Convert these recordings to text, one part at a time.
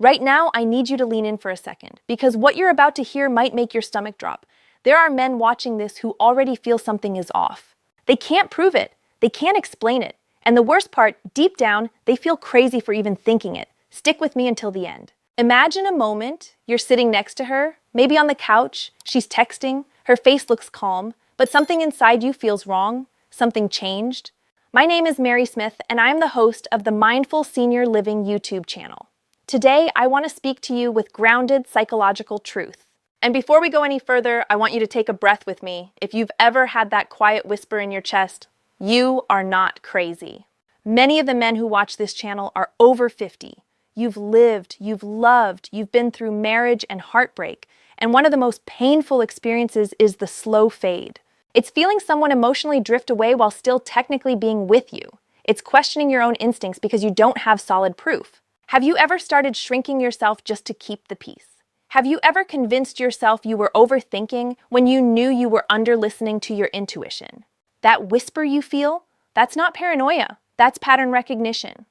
Right now, I need you to lean in for a second, because what you're about to hear might make your stomach drop. There are men watching this who already feel something is off. They can't prove it. They can't explain it. And the worst part, deep down, they feel crazy for even thinking it. Stick with me until the end. Imagine a moment, you're sitting next to her, maybe on the couch, she's texting, her face looks calm, but something inside you feels wrong, something changed. My name is Mary Smith, and I'm the host of the Mindful Senior Living YouTube channel. Today, I want to speak to you with grounded psychological truth. And before we go any further, I want you to take a breath with me. If you've ever had that quiet whisper in your chest, you are not crazy. Many of the men who watch this channel are over 50. You've lived, you've loved, you've been through marriage and heartbreak, and one of the most painful experiences is the slow fade. It's feeling someone emotionally drift away while still technically being with you. It's questioning your own instincts because you don't have solid proof. Have you ever started shrinking yourself just to keep the peace? Have you ever convinced yourself you were overthinking when you knew you were under-listening to your intuition? That whisper you feel, that's not paranoia, that's pattern recognition.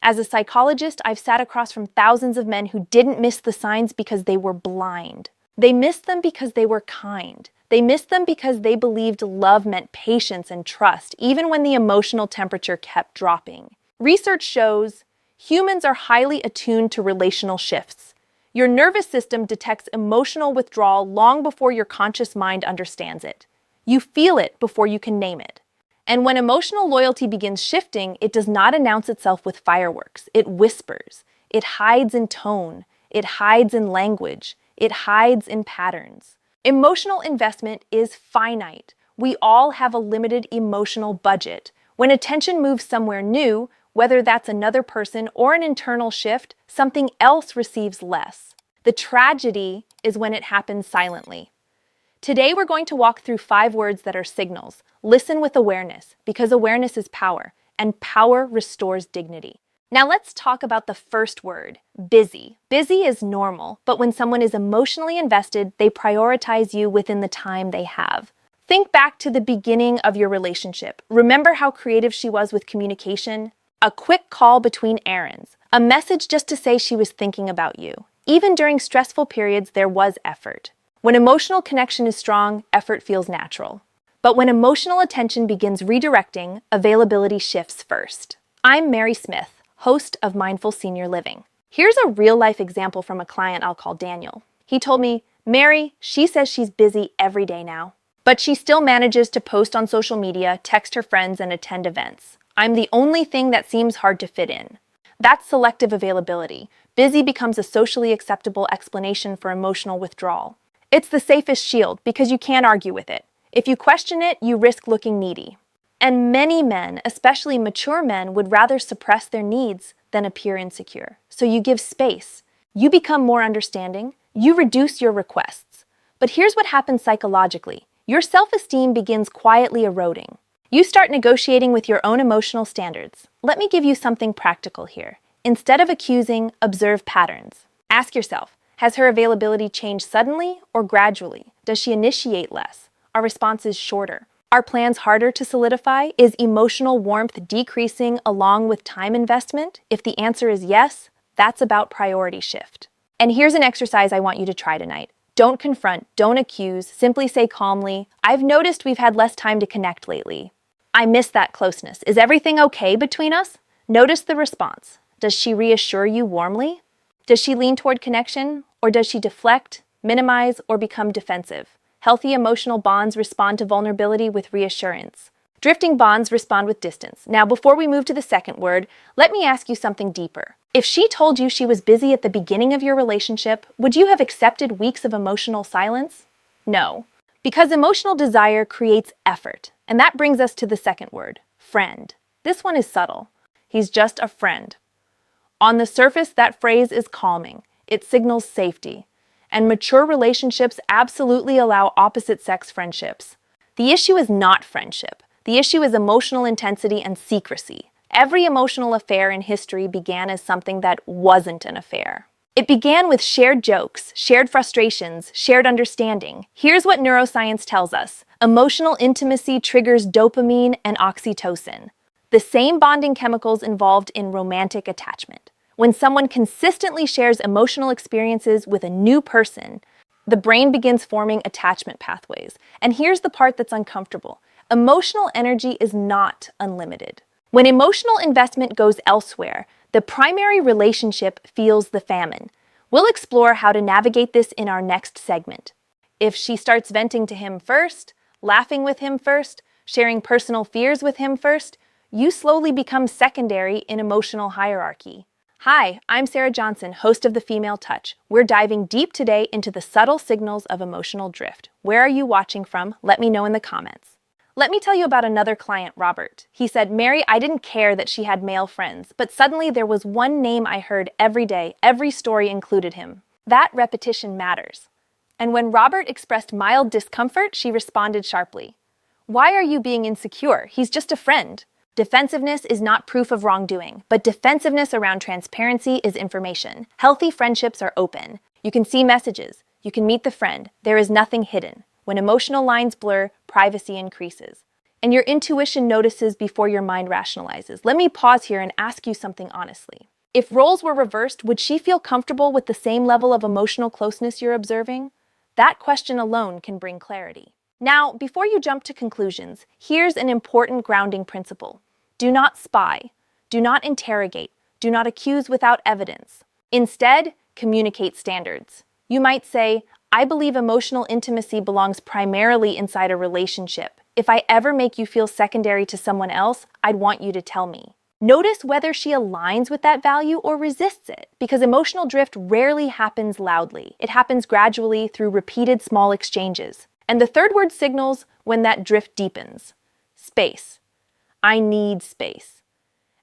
As a psychologist, I've sat across from thousands of men who didn't miss the signs because they were blind. They missed them because they were kind. They missed them because they believed love meant patience and trust, even when the emotional temperature kept dropping. Research shows humans are highly attuned to relational shifts. Your nervous system detects emotional withdrawal long before your conscious mind understands it. You feel it before you can name it. And when emotional loyalty begins shifting, it does not announce itself with fireworks. It whispers. It hides in tone. It hides in language. It hides in patterns. Emotional investment is finite. We all have a limited emotional budget. When attention moves somewhere new, whether that's another person or an internal shift, something else receives less. The tragedy is when it happens silently. Today, we're going to walk through 5 words that are signals. Listen with awareness, because awareness is power, and power restores dignity. Now let's talk about the first word, busy. Busy is normal, but when someone is emotionally invested, they prioritize you within the time they have. Think back to the beginning of your relationship. Remember how creative she was with communication? A quick call between errands. A message just to say she was thinking about you. Even during stressful periods, there was effort. When emotional connection is strong, effort feels natural. But when emotional attention begins redirecting, availability shifts first. I'm Mary Smith, host of Mindful Senior Living. Here's a real-life example from a client I'll call Daniel. He told me, Mary, she says she's busy every day now, but she still manages to post on social media, text her friends, and attend events. I'm the only thing that seems hard to fit in. That's selective availability. Busy becomes a socially acceptable explanation for emotional withdrawal. It's the safest shield because you can't argue with it. If you question it, you risk looking needy. And many men, especially mature men, would rather suppress their needs than appear insecure. So you give space. You become more understanding. You reduce your requests. But here's what happens psychologically. Your self-esteem begins quietly eroding. You start negotiating with your own emotional standards. Let me give you something practical here. Instead of accusing, observe patterns. Ask yourself, has her availability changed suddenly or gradually? Does she initiate less? Are responses shorter? Are plans harder to solidify? Is emotional warmth decreasing along with time investment? If the answer is yes, that's about priority shift. And here's an exercise I want you to try tonight. Don't confront, don't accuse, simply say calmly, I've noticed we've had less time to connect lately. I miss that closeness. Is everything okay between us? Notice the response. Does she reassure you warmly? Does she lean toward connection? Or does she deflect, minimize, or become defensive? Healthy emotional bonds respond to vulnerability with reassurance. Drifting bonds respond with distance. Now, before we move to the second word, let me ask you something deeper. If she told you she was busy at the beginning of your relationship, would you have accepted weeks of emotional silence? No. Because emotional desire creates effort. And that brings us to the second word, friend. This one is subtle. He's just a friend. On the surface, that phrase is calming. It signals safety. And mature relationships absolutely allow opposite-sex friendships. The issue is not friendship. The issue is emotional intensity and secrecy. Every emotional affair in history began as something that wasn't an affair. It began with shared jokes, shared frustrations, shared understanding. Here's what neuroscience tells us. Emotional intimacy triggers dopamine and oxytocin, the same bonding chemicals involved in romantic attachment. When someone consistently shares emotional experiences with a new person, the brain begins forming attachment pathways. And here's the part that's uncomfortable. Emotional energy is not unlimited. When emotional investment goes elsewhere, the primary relationship feels the famine. We'll explore how to navigate this in our next segment. If she starts venting to him first, laughing with him first, sharing personal fears with him first, you slowly become secondary in emotional hierarchy. Hi, I'm Sarah Johnson, host of The Female Touch. We're diving deep today into the subtle signals of emotional drift. Where are you watching from? Let me know in the comments. Let me tell you about another client, Robert. He said, Mary, I didn't care that she had male friends, but suddenly there was one name I heard every day. Every story included him. That repetition matters. And when Robert expressed mild discomfort, she responded sharply. Why are you being insecure? He's just a friend. Defensiveness is not proof of wrongdoing, but defensiveness around transparency is information. Healthy friendships are open. You can see messages. You can meet the friend. There is nothing hidden. When emotional lines blur, privacy increases. And your intuition notices before your mind rationalizes. Let me pause here and ask you something honestly. If roles were reversed, would she feel comfortable with the same level of emotional closeness you're observing? That question alone can bring clarity. Now, before you jump to conclusions, here's an important grounding principle. Do not spy. Do not interrogate. Do not accuse without evidence. Instead, communicate standards. You might say, I believe emotional intimacy belongs primarily inside a relationship. If I ever make you feel secondary to someone else, I'd want you to tell me. Notice whether she aligns with that value or resists it, because emotional drift rarely happens loudly. It happens gradually through repeated small exchanges. And the third word signals when that drift deepens. Space. I need space.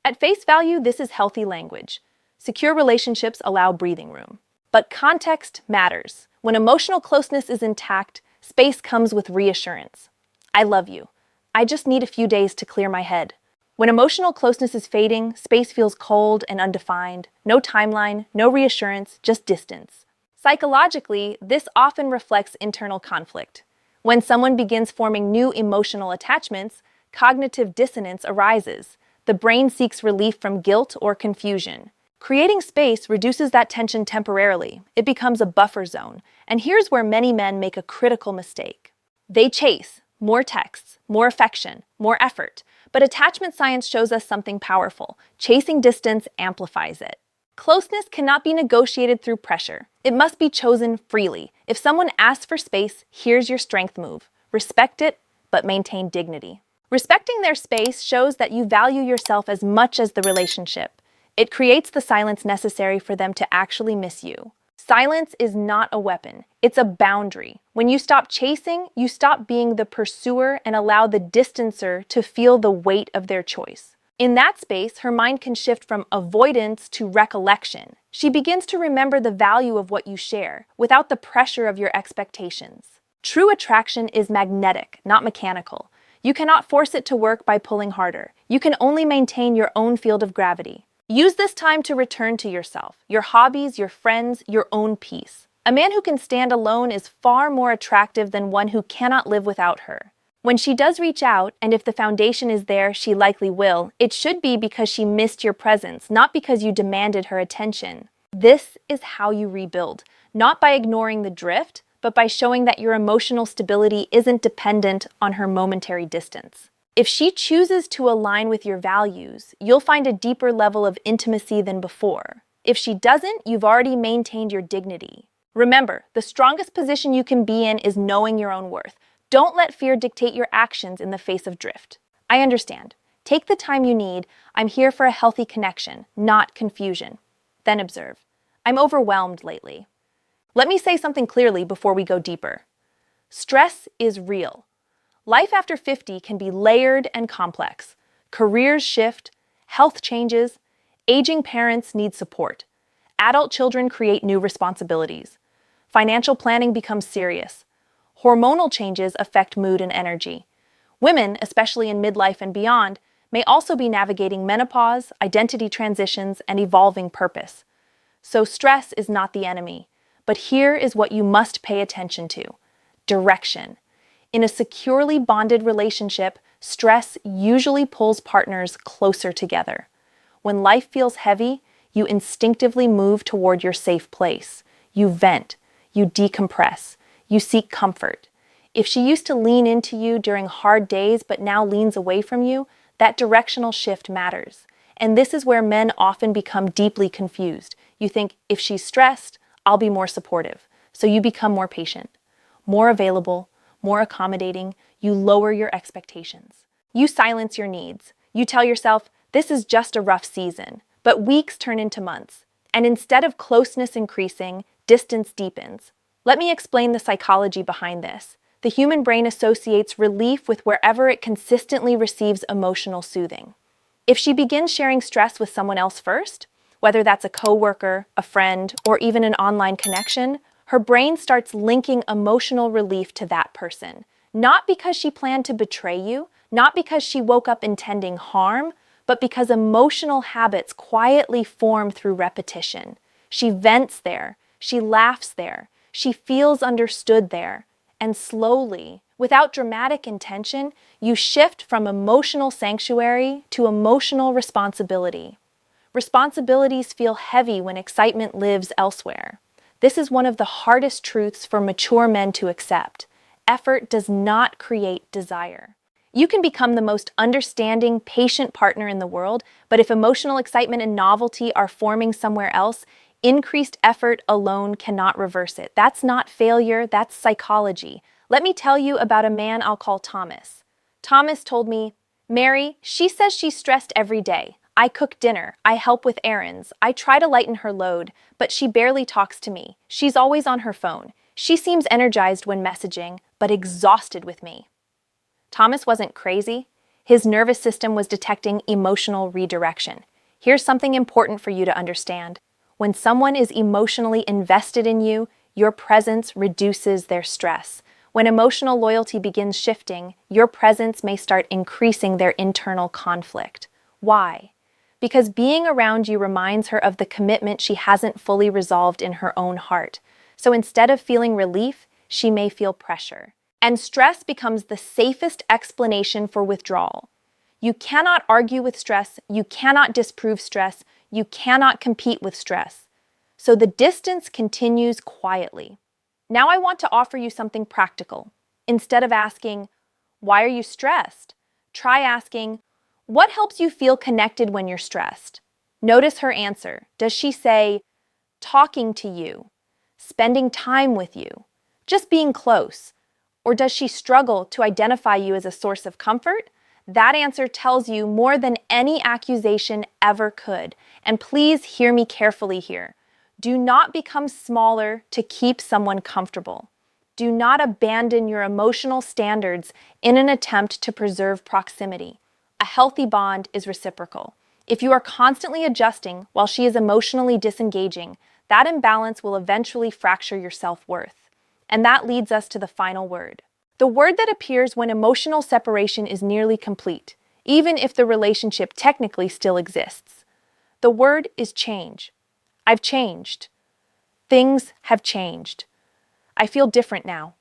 At face value, this is healthy language. Secure relationships allow breathing room. But context matters. When emotional closeness is intact, space comes with reassurance. I love you. I just need a few days to clear my head. When emotional closeness is fading, space feels cold and undefined. No timeline, no reassurance, just distance. Psychologically, this often reflects internal conflict. When someone begins forming new emotional attachments, cognitive dissonance arises. The brain seeks relief from guilt or confusion. Creating space reduces that tension temporarily. It becomes a buffer zone. And here's where many men make a critical mistake. They chase more texts, more affection, more effort. But attachment science shows us something powerful. Chasing distance amplifies it. Closeness cannot be negotiated through pressure. It must be chosen freely. If someone asks for space, here's your strength move. Respect it, but maintain dignity. Respecting their space shows that you value yourself as much as the relationship. It creates the silence necessary for them to actually miss you. Silence is not a weapon. It's a boundary. When you stop chasing, you stop being the pursuer and allow the distancer to feel the weight of their choice. In that space, her mind can shift from avoidance to recollection. She begins to remember the value of what you share, without the pressure of your expectations. True attraction is magnetic, not mechanical. You cannot force it to work by pulling harder. You can only maintain your own field of gravity. Use this time to return to yourself, your hobbies, your friends, your own peace. A man who can stand alone is far more attractive than one who cannot live without her. When she does reach out, and if the foundation is there, she likely will, it should be because she missed your presence, not because you demanded her attention. This is how you rebuild, not by ignoring the drift, but by showing that your emotional stability isn't dependent on her momentary distance. If she chooses to align with your values, you'll find a deeper level of intimacy than before. If she doesn't, you've already maintained your dignity. Remember, the strongest position you can be in is knowing your own worth. Don't let fear dictate your actions in the face of drift. I understand. Take the time you need. I'm here for a healthy connection, not confusion. Then observe. I'm overwhelmed lately. Let me say something clearly before we go deeper. Stress is real. Life after 50 can be layered and complex. Careers shift, health changes, aging parents need support. Adult children create new responsibilities. Financial planning becomes serious. Hormonal changes affect mood and energy. Women, especially in midlife and beyond, may also be navigating menopause, identity transitions, and evolving purpose. So stress is not the enemy. But here is what you must pay attention to. Direction. In a securely bonded relationship, stress usually pulls partners closer together. When life feels heavy, You instinctively move toward your safe place. You vent. You decompress. You seek comfort. If she used to lean into you during hard days but now leans away from you, that directional shift matters. And this is where men often become deeply confused. You think, if she's stressed, I'll be more supportive. So you become more patient, more available, more accommodating. You lower your expectations. You silence your needs. You tell yourself, this is just a rough season. But weeks turn into months. And instead of closeness increasing, distance deepens. Let me explain the psychology behind this. The human brain associates relief with wherever it consistently receives emotional soothing. If she begins sharing stress with someone else first, whether that's a coworker, a friend, or even an online connection, her brain starts linking emotional relief to that person. Not because she planned to betray you, not because she woke up intending harm, but because emotional habits quietly form through repetition. She vents there, she laughs there, she feels understood there, and slowly, without dramatic intention, you shift from emotional sanctuary to emotional responsibility. Responsibilities feel heavy when excitement lives elsewhere. This is one of the hardest truths for mature men to accept. Effort does not create desire. You can become the most understanding, patient partner in the world, but if emotional excitement and novelty are forming somewhere else, increased effort alone cannot reverse it. That's not failure, that's psychology. Let me tell you about a man I'll call Thomas. Thomas told me, Mary, she says she's stressed every day. I cook dinner, I help with errands, I try to lighten her load, but she barely talks to me. She's always on her phone. She seems energized when messaging, but exhausted with me. Thomas wasn't crazy. His nervous system was detecting emotional redirection. Here's something important for you to understand. When someone is emotionally invested in you, your presence reduces their stress. When emotional loyalty begins shifting, your presence may start increasing their internal conflict. Why? Because being around you reminds her of the commitment she hasn't fully resolved in her own heart. So instead of feeling relief, she may feel pressure. And stress becomes the safest explanation for withdrawal. You cannot argue with stress, you cannot disprove stress, you cannot compete with stress. So the distance continues quietly. Now I want to offer you something practical. Instead of asking, why are you stressed? Try asking, what helps you feel connected when you're stressed? Notice her answer. Does she say, talking to you, spending time with you, just being close? Or does she struggle to identify you as a source of comfort? That answer tells you more than any accusation ever could. And please hear me carefully here. Do not become smaller to keep someone comfortable. Do not abandon your emotional standards in an attempt to preserve proximity. A healthy bond is reciprocal. If you are constantly adjusting while she is emotionally disengaging, that imbalance will eventually fracture your self-worth. And that leads us to the final word. The word that appears when emotional separation is nearly complete, even if the relationship technically still exists. The word is change. I've changed. Things have changed. I feel different now.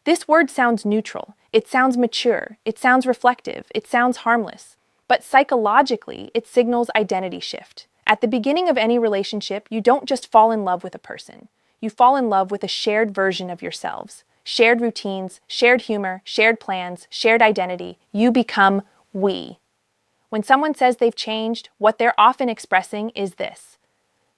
This word sounds neutral. It sounds mature. It sounds reflective. It sounds harmless. But psychologically, it signals identity shift. At the beginning of any relationship, you don't just fall in love with a person. You fall in love with a shared version of yourselves. Shared routines, shared humor, shared plans, shared identity. You become we. When someone says they've changed, what they're often expressing is this.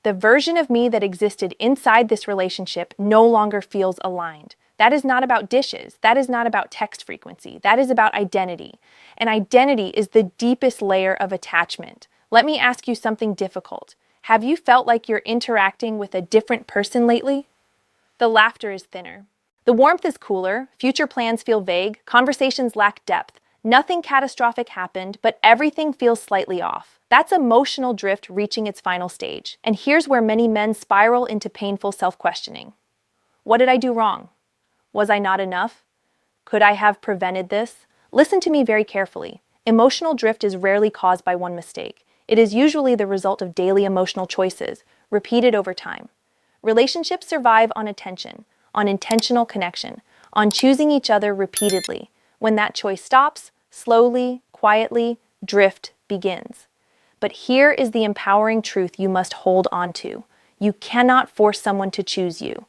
The version of me that existed inside this relationship no longer feels aligned. That is not about dishes. That is not about text frequency. That is about identity. And identity is the deepest layer of attachment. Let me ask you something difficult. Have you felt like you're interacting with a different person lately? The laughter is thinner. The warmth is cooler, future plans feel vague, conversations lack depth. Nothing catastrophic happened, but everything feels slightly off. That's emotional drift reaching its final stage. And here's where many men spiral into painful self-questioning. What did I do wrong? Was I not enough? Could I have prevented this? Listen to me very carefully. Emotional drift is rarely caused by one mistake. It is usually the result of daily emotional choices, repeated over time. Relationships survive on attention, on intentional connection, on choosing each other repeatedly. When that choice stops, slowly, quietly, drift begins. But here is the empowering truth you must hold on to. You cannot force someone to choose you,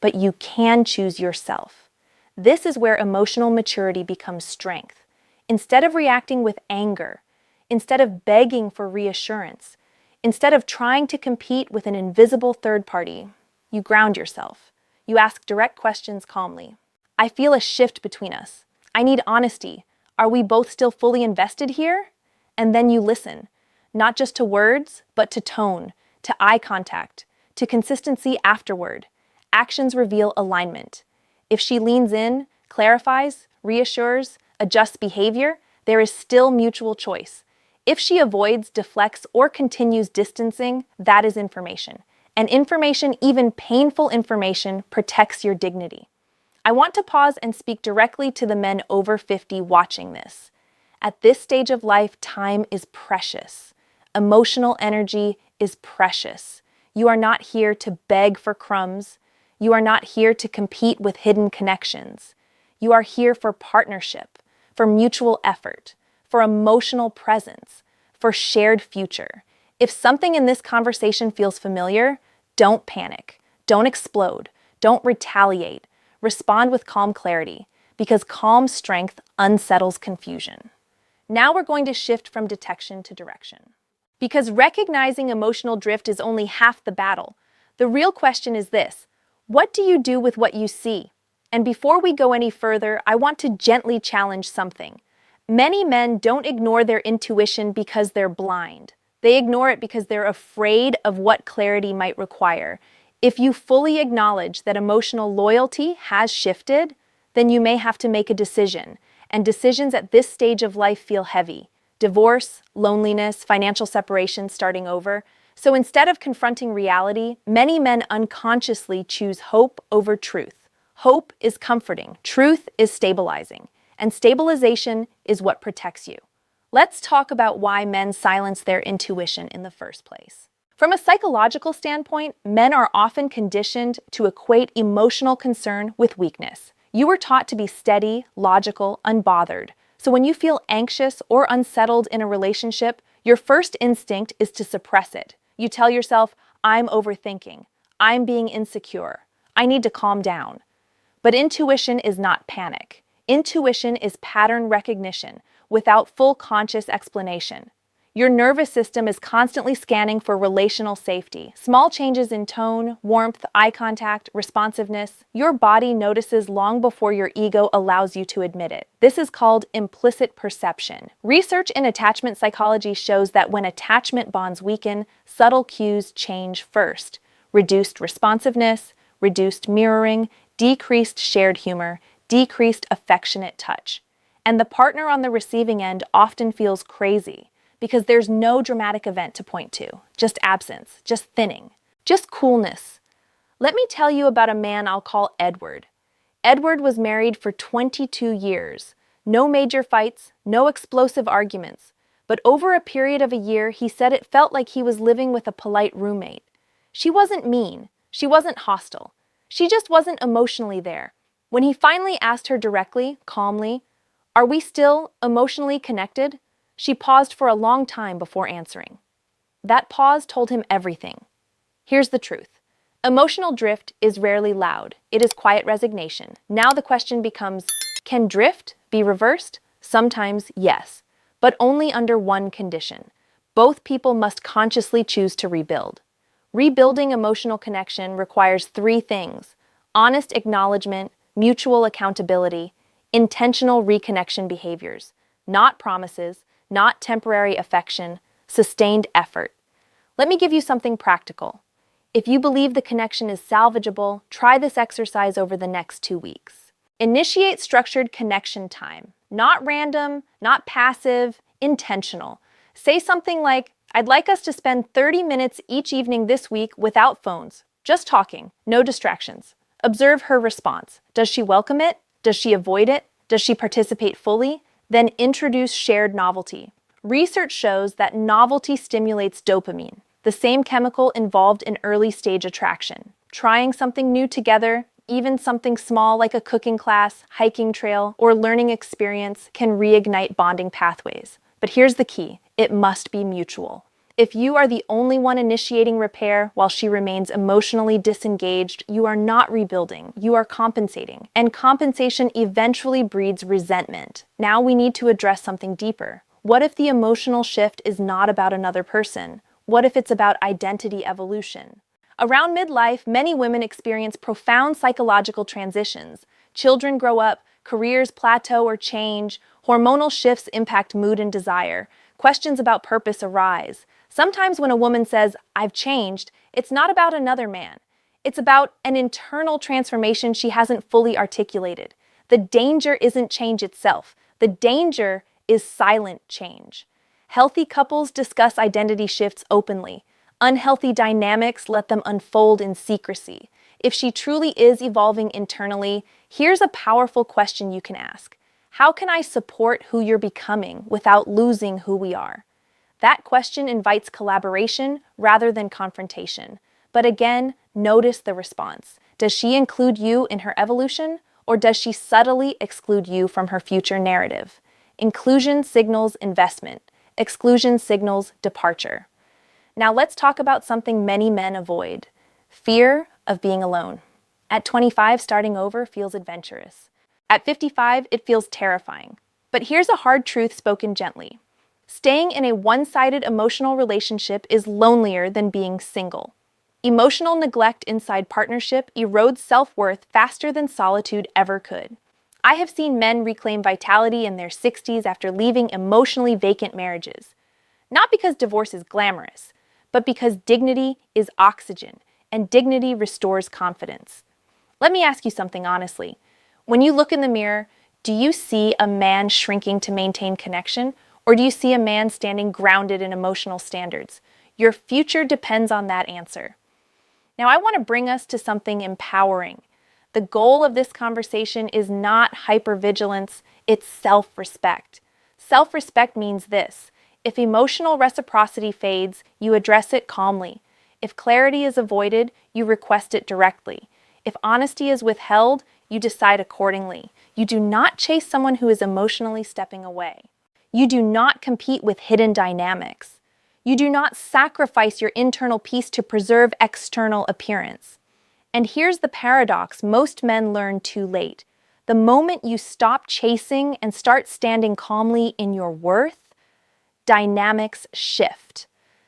but you can choose yourself. This is where emotional maturity becomes strength. Instead of reacting with anger, instead of begging for reassurance, instead of trying to compete with an invisible third party, you ground yourself. You ask direct questions calmly. I feel a shift between us. I need honesty. Are we both still fully invested here? And then you listen, not just to words, but to tone, to eye contact, to consistency afterward. Actions reveal alignment. If she leans in, clarifies, reassures, adjusts behavior, there is still mutual choice. If she avoids, deflects, or continues distancing, that is information. And information, even painful information, protects your dignity. I want to pause and speak directly to the men over 50 watching this. At this stage of life, time is precious. Emotional energy is precious. You are not here to beg for crumbs. You are not here to compete with hidden connections. You are here for partnership, for mutual effort, for emotional presence, for shared future. If something in this conversation feels familiar, don't panic, don't explode, don't retaliate. Respond with calm clarity, because calm strength unsettles confusion. Now we're going to shift from detection to direction. Because recognizing emotional drift is only half the battle. The real question is this: what do you do with what you see? And before we go any further, I want to gently challenge something. Many men don't ignore their intuition because they're blind. They ignore it because they're afraid of what clarity might require. If you fully acknowledge that emotional loyalty has shifted, then you may have to make a decision. And decisions at this stage of life feel heavy. Divorce, loneliness, financial separation, starting over. So instead of confronting reality, many men unconsciously choose hope over truth. Hope is comforting. Truth is stabilizing. And stabilization is what protects you. Let's talk about why men silence their intuition in the first place. From a psychological standpoint, men are often conditioned to equate emotional concern with weakness. You were taught to be steady, logical, unbothered. So when you feel anxious or unsettled in a relationship, your first instinct is to suppress it. You tell yourself, I'm overthinking, I'm being insecure, I need to calm down. But intuition is not panic. Intuition is pattern recognition without full conscious explanation. Your nervous system is constantly scanning for relational safety. Small changes in tone, warmth, eye contact, responsiveness, your body notices long before your ego allows you to admit it. This is called implicit perception. Research in attachment psychology shows that when attachment bonds weaken, subtle cues change first. Reduced responsiveness, reduced mirroring, decreased shared humor, decreased affectionate touch. And the partner on the receiving end often feels crazy, because there's no dramatic event to point to, just absence, just thinning, just coolness. Let me tell you about a man I'll call Edward. Edward was married for 22 years. No major fights, no explosive arguments. But over a period of a year, he said it felt like he was living with a polite roommate. She wasn't mean. She wasn't hostile. She just wasn't emotionally there. When he finally asked her directly, calmly, "Are we still emotionally connected?" she paused for a long time before answering. That pause told him everything. Here's the truth. Emotional drift is rarely loud. It is quiet resignation. Now the question becomes, can drift be reversed? Sometimes, yes, but only under one condition. Both people must consciously choose to rebuild. Rebuilding emotional connection requires three things: honest acknowledgement, mutual accountability, intentional reconnection behaviors, not promises, not temporary affection, sustained effort. Let me give you something practical. If you believe the connection is salvageable, try this exercise over the next 2 weeks. Initiate structured connection time. Not random, not passive, intentional. Say something like, I'd like us to spend 30 minutes each evening this week without phones, just talking, no distractions. Observe her response. Does she welcome it? Does she avoid it? Does she participate fully? Then introduce shared novelty. Research shows that novelty stimulates dopamine, the same chemical involved in early-stage attraction. Trying something new together, even something small like a cooking class, hiking trail, or learning experience, can reignite bonding pathways. But here's the key: it must be mutual. If you are the only one initiating repair while she remains emotionally disengaged, you are not rebuilding, you are compensating. And compensation eventually breeds resentment. Now we need to address something deeper. What if the emotional shift is not about another person? What if it's about identity evolution? Around midlife, many women experience profound psychological transitions. Children grow up, careers plateau or change, hormonal shifts impact mood and desire, questions about purpose arise. Sometimes when a woman says, "I've changed," it's not about another man. It's about an internal transformation she hasn't fully articulated. The danger isn't change itself. The danger is silent change. Healthy couples discuss identity shifts openly. Unhealthy dynamics let them unfold in secrecy. If she truly is evolving internally, here's a powerful question you can ask. How can I support who you're becoming without losing who we are? That question invites collaboration rather than confrontation. But again, notice the response. Does she include you in her evolution, or does she subtly exclude you from her future narrative? Inclusion signals investment. Exclusion signals departure. Now let's talk about something many men avoid: fear of being alone. At 25, starting over feels adventurous. At 55, it feels terrifying. But here's a hard truth spoken gently. Staying in a one-sided emotional relationship is lonelier than being single. Emotional neglect inside partnership erodes self-worth faster than solitude ever could. I have seen men reclaim vitality in their 60s after leaving emotionally vacant marriages. Not because divorce is glamorous, but because dignity is oxygen, and dignity restores confidence. Let me ask you something honestly. When you look in the mirror, do you see a man shrinking to maintain connection, or do you see a man standing grounded in emotional standards? Your future depends on that answer. Now, I want to bring us to something empowering. The goal of this conversation is not hypervigilance, it's self-respect. Self-respect means this: if emotional reciprocity fades, you address it calmly. If clarity is avoided, you request it directly. If honesty is withheld, you decide accordingly. You do not chase someone who is emotionally stepping away. You do not compete with hidden dynamics. You do not sacrifice your internal peace to preserve external appearance. And here's the paradox most men learn too late. The moment you stop chasing and start standing calmly in your worth, dynamics shift.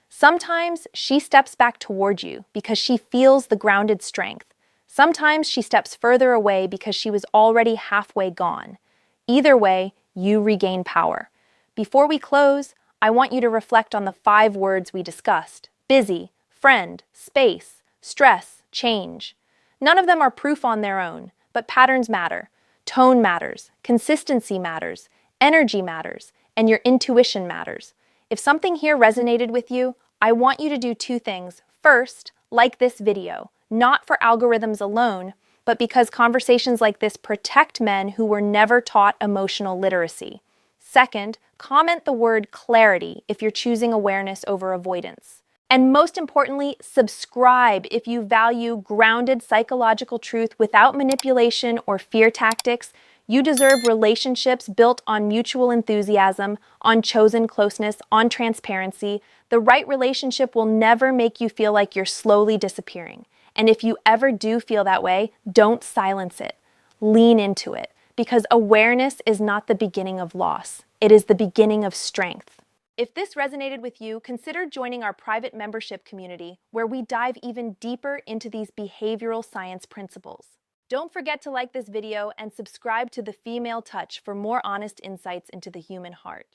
Sometimes she steps back toward you because she feels the grounded strength. Sometimes she steps further away because she was already halfway gone. Either way, you regain power. Before we close, I want you to reflect on the 5 words we discussed: busy, friend, space, stress, change. None of them are proof on their own, but patterns matter. Tone matters, consistency matters, energy matters, and your intuition matters. If something here resonated with you, I want you to do 2 things. First, like this video, not for algorithms alone, but because conversations like this protect men who were never taught emotional literacy. Second, comment the word clarity if you're choosing awareness over avoidance. And most importantly, subscribe if you value grounded psychological truth without manipulation or fear tactics. You deserve relationships built on mutual enthusiasm, on chosen closeness, on transparency. The right relationship will never make you feel like you're slowly disappearing. And if you ever do feel that way, don't silence it. Lean into it, because awareness is not the beginning of loss. It is the beginning of strength. If this resonated with you, consider joining our private membership community, where we dive even deeper into these behavioral science principles. Don't forget to like this video and subscribe to The Female Touch for more honest insights into the human heart.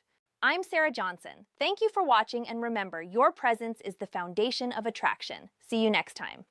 I'm Sarah Johnson. Thank you for watching, and remember, your presence is the foundation of attraction. See you next time.